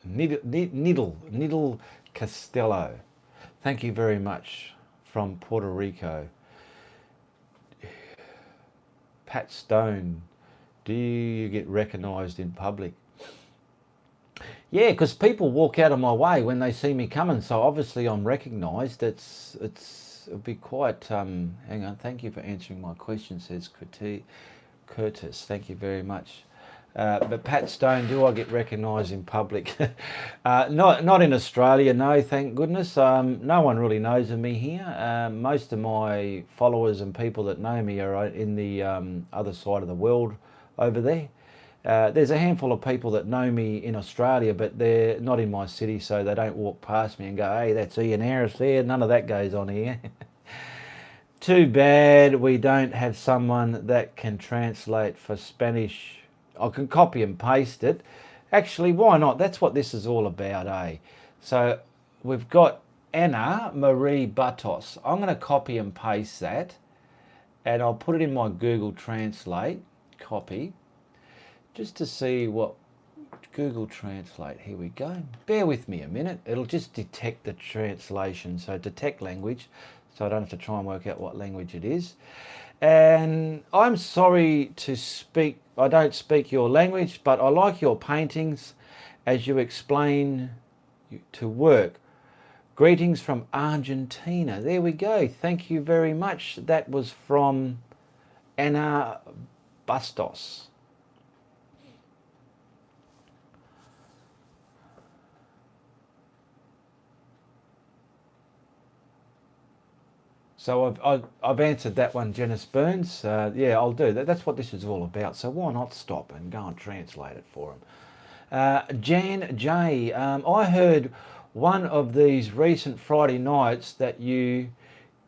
Niddle Costello. Thank you very much from Puerto Rico. Pat Stone, do you get recognised in public? Yeah, because people walk out of my way when they see me coming, so obviously I'm recognised. It'll be quite. Hang on, thank you for answering my question, says Curtis. Thank you very much. But Pat Stone, do I get recognised in public? Not in Australia, no, thank goodness. No one really knows of me here. Most of my followers and people that know me are in the other side of the world over there. There's a handful of people that know me in Australia, but they're not in my city, so they don't walk past me and go, hey, that's Ian Harris there. None of that goes on here. Too bad we don't have someone that can translate for Spanish. I can copy and paste it. Actually, why not? That's what this is all about, eh? So we've got Anna Marie Batos. I'm going to copy and paste that, and I'll put it in my Google Translate, copy, just to see what Google Translate. Here we go. Bear with me a minute. It'll just detect the translation. So detect language, so I don't have to try and work out what language it is. And I'm sorry to speak, I don't speak your language, but I like your paintings as you explain to work. Greetings from Argentina. There we go. Thank you very much. That was from Anna Bastos. So I've answered that one, Janice Burns. Yeah, I'll do that. That's what this is all about. So why not stop and go and translate it for them? Jan J. I heard one of these recent Friday nights that you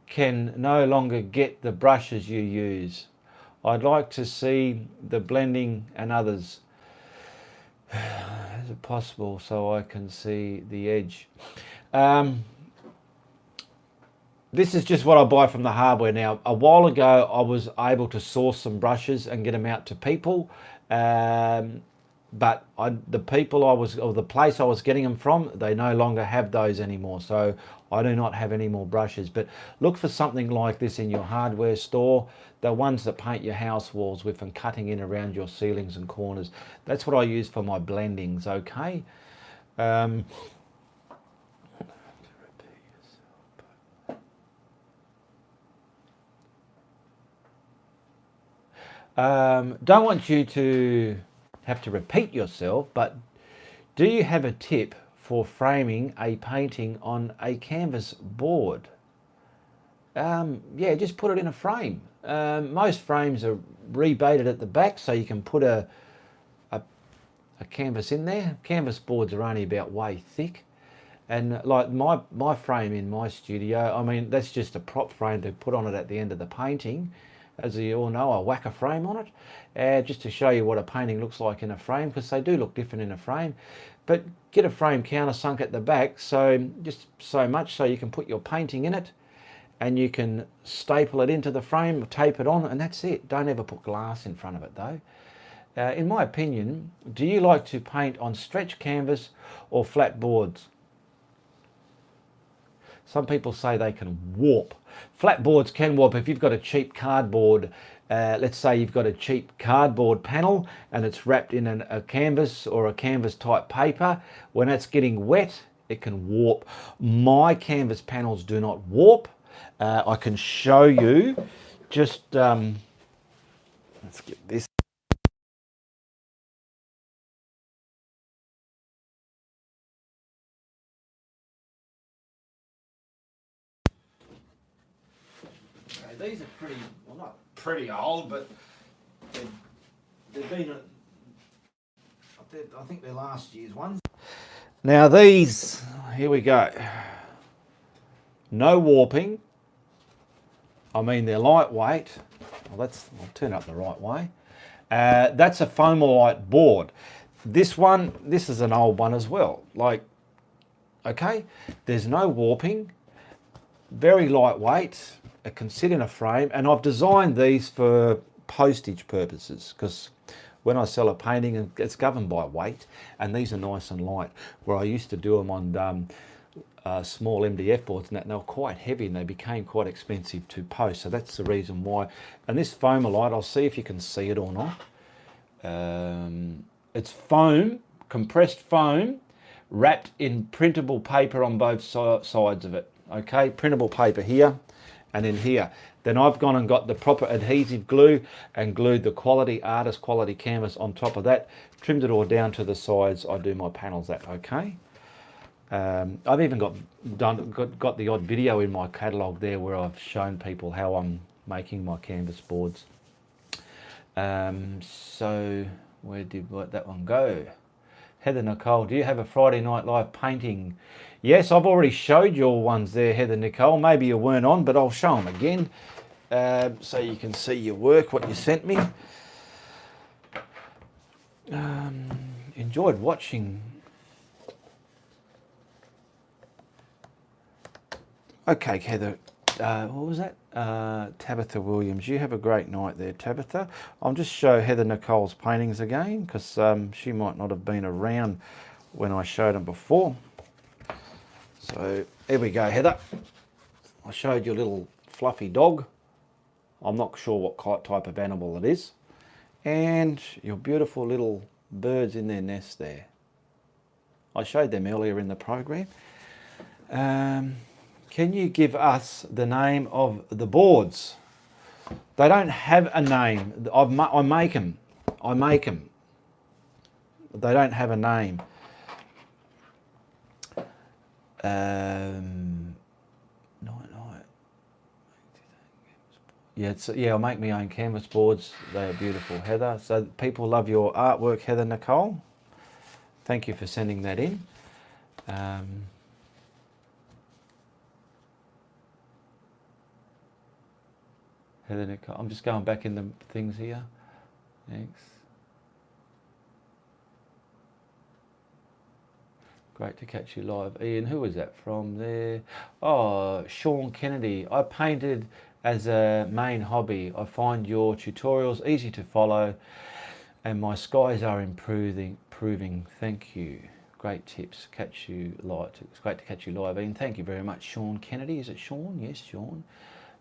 can no longer get the brushes you use. I'd like to see the blending and others. Is it possible so I can see the edge? This is just what I buy from the hardware now. A while ago, I was able to source some brushes and get them out to people. But the people or the place I was getting them from, they no longer have those anymore. So I do not have any more brushes. But look for something like this in your hardware store. The ones that paint your house walls with and cutting in around your ceilings and corners. That's what I use for my blendings, okay? Don't want you to have to repeat yourself, but do you have a tip for framing a painting on a canvas board? Yeah, just put it in a frame. Most frames are rebaited at the back, so you can put a canvas in there. Canvas boards are only about way thick. And like my frame in my studio, I mean, that's just a prop frame to put on it at the end of the painting. As you all know, I whack a frame on it, just to show you what a painting looks like in a frame, because they do look different in a frame. But get a frame countersunk at the back, so just so much so you can put your painting in it, and you can staple it into the frame, tape it on, and that's it. Don't ever put glass in front of it though. In my opinion, do you like to paint on stretch canvas or flat boards? Some people say they can warp. Flat boards can warp if you've got a cheap cardboard. Let's say you've got a cheap cardboard panel and it's wrapped in a canvas or a canvas type paper. When it's getting wet, it can warp. My canvas panels do not warp. I can show you. Just let's get this. These are pretty, well, not pretty old, but they've been, I think they're last year's ones. Now these, here we go. No warping. I mean, they're lightweight. Well, I'll turn it up the right way. That's a Foamelite board. This one, this is an old one as well. Like, Okay, there's no warping, very lightweight, it can sit in a frame, and I've designed these for postage purposes because when I sell a painting, it's governed by weight, and these are nice and light, where I used to do them on small MDF boards and that, and they were quite heavy and they became quite expensive to post, so that's the reason why. And this Foamolite, I'll see if you can see it or not. It's foam, compressed foam, wrapped in printable paper on both sides of it. Okay, printable paper here and in here. Then I've gone and got the proper adhesive glue and glued the quality artist quality canvas on top of that, trimmed it all down to the size I do my panels at. Okay, I've even got the odd video in my catalogue there where I've shown people how I'm making my canvas boards. So where did that one go? Heather Nicole, do you have a Friday Night Live painting? Yes, I've already showed your ones there, Heather Nicole. Maybe you weren't on, but I'll show them again so you can see your work, what you sent me. Enjoyed watching. Okay, Heather, what was that? Tabitha Williams, you have a great night there, Tabitha. I'll just show Heather Nicole's paintings again because she might not have been around when I showed them before. So here we go, Heather. I showed you a little fluffy dog. I'm not sure what type of animal it is. And your beautiful little birds in their nest there. I showed them earlier in the program. Can you give us the name of the boards? They don't have a name. I make them. I make them. They don't have a name. Yeah, I make my own canvas boards. They are beautiful, Heather. So people love your artwork, Heather Nicole. Thank you for sending that in. Heather Nicole, I'm just going back in the things here. Thanks. Great to catch you live. Ian, who was that from there? Oh, Sean Kennedy. I painted as a main hobby. I find your tutorials easy to follow and my skies are improving. Thank you. Great tips. Catch you live. It's great to catch you live, Ian. Thank you very much, Sean Kennedy. Is it Sean? Yes, Sean.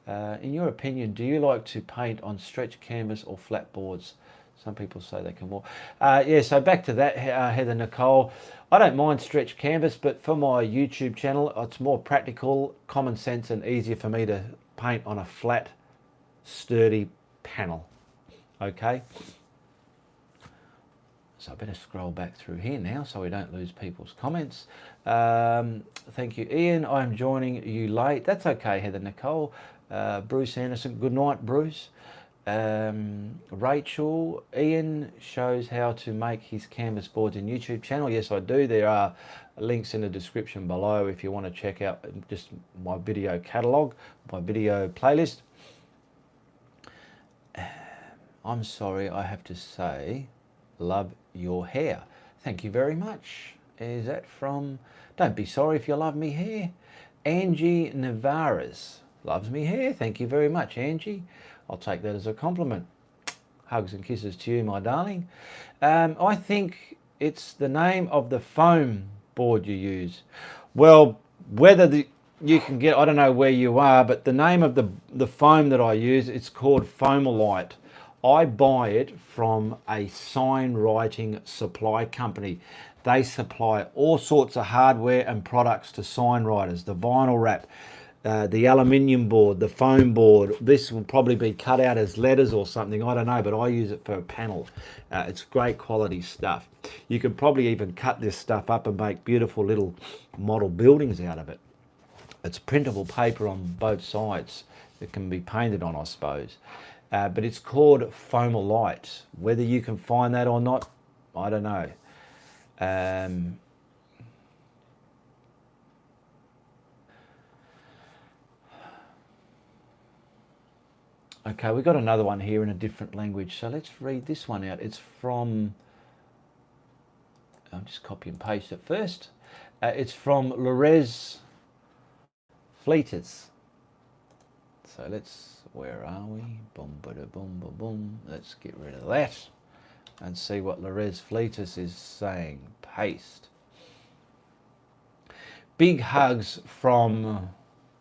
In your opinion, do you like to paint on stretch canvas or flat boards? Some people say they can more. Yeah, so back to that, Heather Nicole. I don't mind stretch canvas, but for my YouTube channel, it's more practical, common sense, and easier for me to paint on a flat, sturdy panel. Okay. So I better scroll back through here now so we don't lose people's comments. Thank you, Ian. I'm joining you late. That's okay, Heather Nicole. Bruce Anderson, good night, Bruce. Rachel, Ian shows how to make his canvas boards in YouTube channel. Yes, I do. There are links in the description below if you want to check out just my video catalog, my video playlist. I'm sorry, I have to say, love your hair. Thank you very much. Is that from, don't be sorry if you love me hair. Angie Navarez loves me hair. Thank you very much, Angie. I'll take that as a compliment. Hugs and kisses to you, my darling. I think it's the name of the foam board you use. Well, whether you can get, I don't know where you are, but the name of the foam that I use, it's called Foamolite. I buy it from a sign writing supply company. They supply all sorts of hardware and products to sign writers, the vinyl wrap, the aluminium board, the foam board. This will probably be cut out as letters or something, I don't know, but I use it for a panel. It's great quality stuff. You could probably even cut this stuff up and make beautiful little model buildings out of it. It's printable paper on both sides. It can be painted on, I suppose. But it's called Foamolite. Whether you can find that or not, I don't know. Okay, we've got another one here in a different language. So let's read this one out. It's from, I'll just copy and paste it first. It's from Lorez Fleeters. So where are we? Boom, bada, boom, boom, boom. Let's get rid of that and see what Lorez Fleeters is saying. Paste. Big hugs from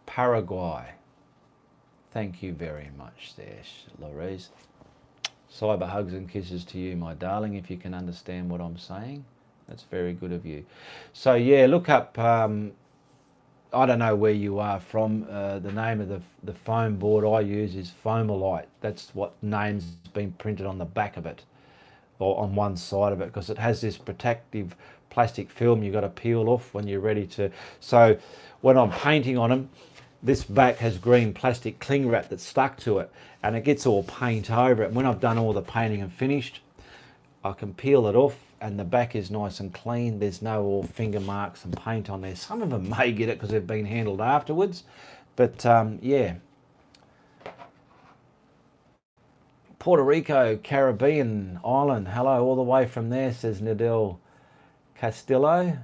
Paraguay. Thank you very much there, Lorez. Cyber hugs and kisses to you, my darling, if you can understand what I'm saying. That's very good of you. So yeah, look up, I don't know where you are from. The name of the foam board I use is Foamalite. That's what name's been printed on the back of it, or on one side of it, because it has this protective plastic film you've got to peel off when you're ready to. So when I'm painting on them, this back has green plastic cling wrap that's stuck to it, and it gets all paint over it. And when I've done all the painting and finished, I can peel it off, and the back is nice and clean. There's no all finger marks and paint on there. Some of them may get it because they've been handled afterwards, but yeah. Puerto Rico, Caribbean island. Hello, all the way from there, says Nadel Castillo.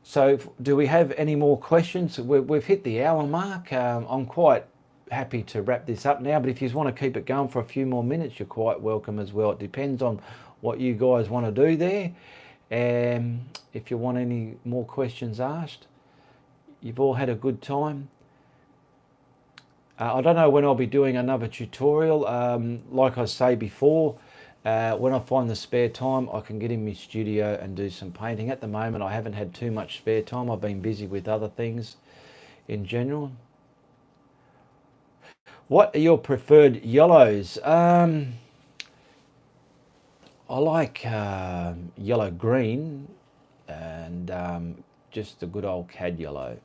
So do we have any more questions? We've hit the hour mark. I'm quite happy to wrap this up now, but if you want to keep it going for a few more minutes, you're quite welcome as well. It depends on what you guys want to do there. If you want any more questions asked, you've all had a good time. I don't know when I'll be doing another tutorial. Like I say before, when I find the spare time, I can get in my studio and do some painting. At the moment, I haven't had too much spare time. I've been busy with other things in general. What are your preferred yellows? I like yellow-green and just the good old cad yellow.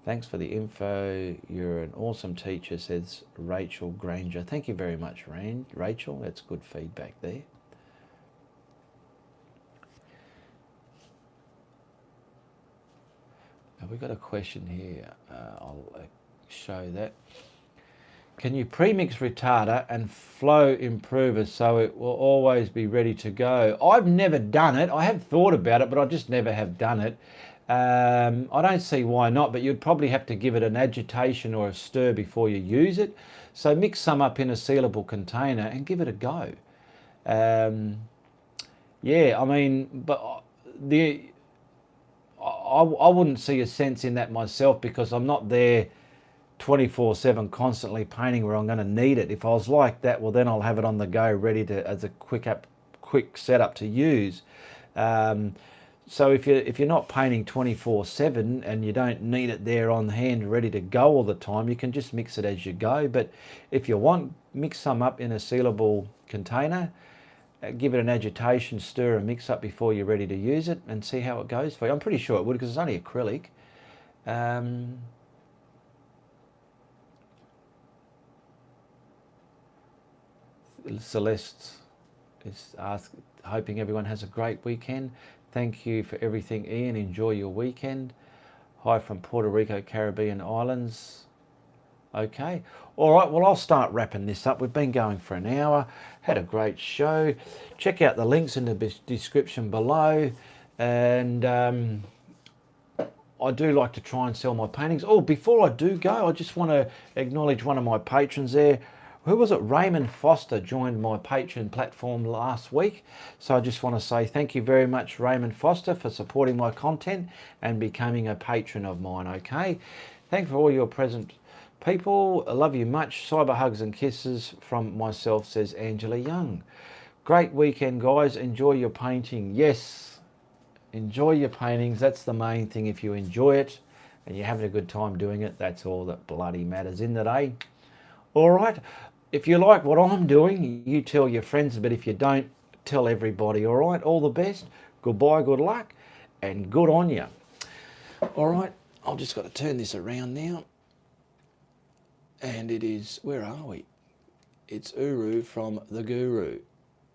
Thanks for the info. You're an awesome teacher, says Rachel Granger. Thank you very much, Rachel. That's good feedback there. Have we got a question here? I'll show that. Can you premix retarder and flow improver so it will always be ready to go? I've never done it. I have thought about it, but I just never have done it. I don't see why not, but you'd probably have to give it an agitation or a stir before you use it. So mix some up in a sealable container and give it a go. Yeah, I mean, but I wouldn't see a sense in that myself, because I'm not there 24/7 constantly painting where I'm going to need it. If I was like that, well, then I'll have it on the go ready to as a quick setup to use. So if you're not painting 24/7 and you don't need it there on hand ready to go all the time, you can just mix it as you go. But if you want, mix some up in a sealable container, give it an agitation, stir and mix up before you're ready to use it, and see how it goes for you. I'm pretty sure it would, because it's only acrylic. Celeste is hoping everyone has a great weekend. Thank you for everything, Ian. Enjoy your weekend. Hi from Puerto Rico, Caribbean Islands. Okay. All right. Well, I'll start wrapping this up. We've been going for an hour. Had a great show. Check out the links in the description below. And I do like to try and sell my paintings. Oh, before I do go, I just want to acknowledge one of my patrons there. Who was it? Raymond Foster joined my Patreon platform last week. So I just want to say thank you very much, Raymond Foster, for supporting my content and becoming a patron of mine, okay? Thank you for all your present people. I love you much. Cyber hugs and kisses from myself, says Angela Young. Great weekend, guys. Enjoy your painting. Yes, enjoy your paintings. That's the main thing. If you enjoy it and you're having a good time doing it, that's all that bloody matters in the day. All right. If you like what I'm doing, you tell your friends, but if you don't, tell everybody, all right? All the best. Goodbye, good luck, and good on you. All right, I've just got to turn this around now. And it is, where are we? It's Uru from the Guru.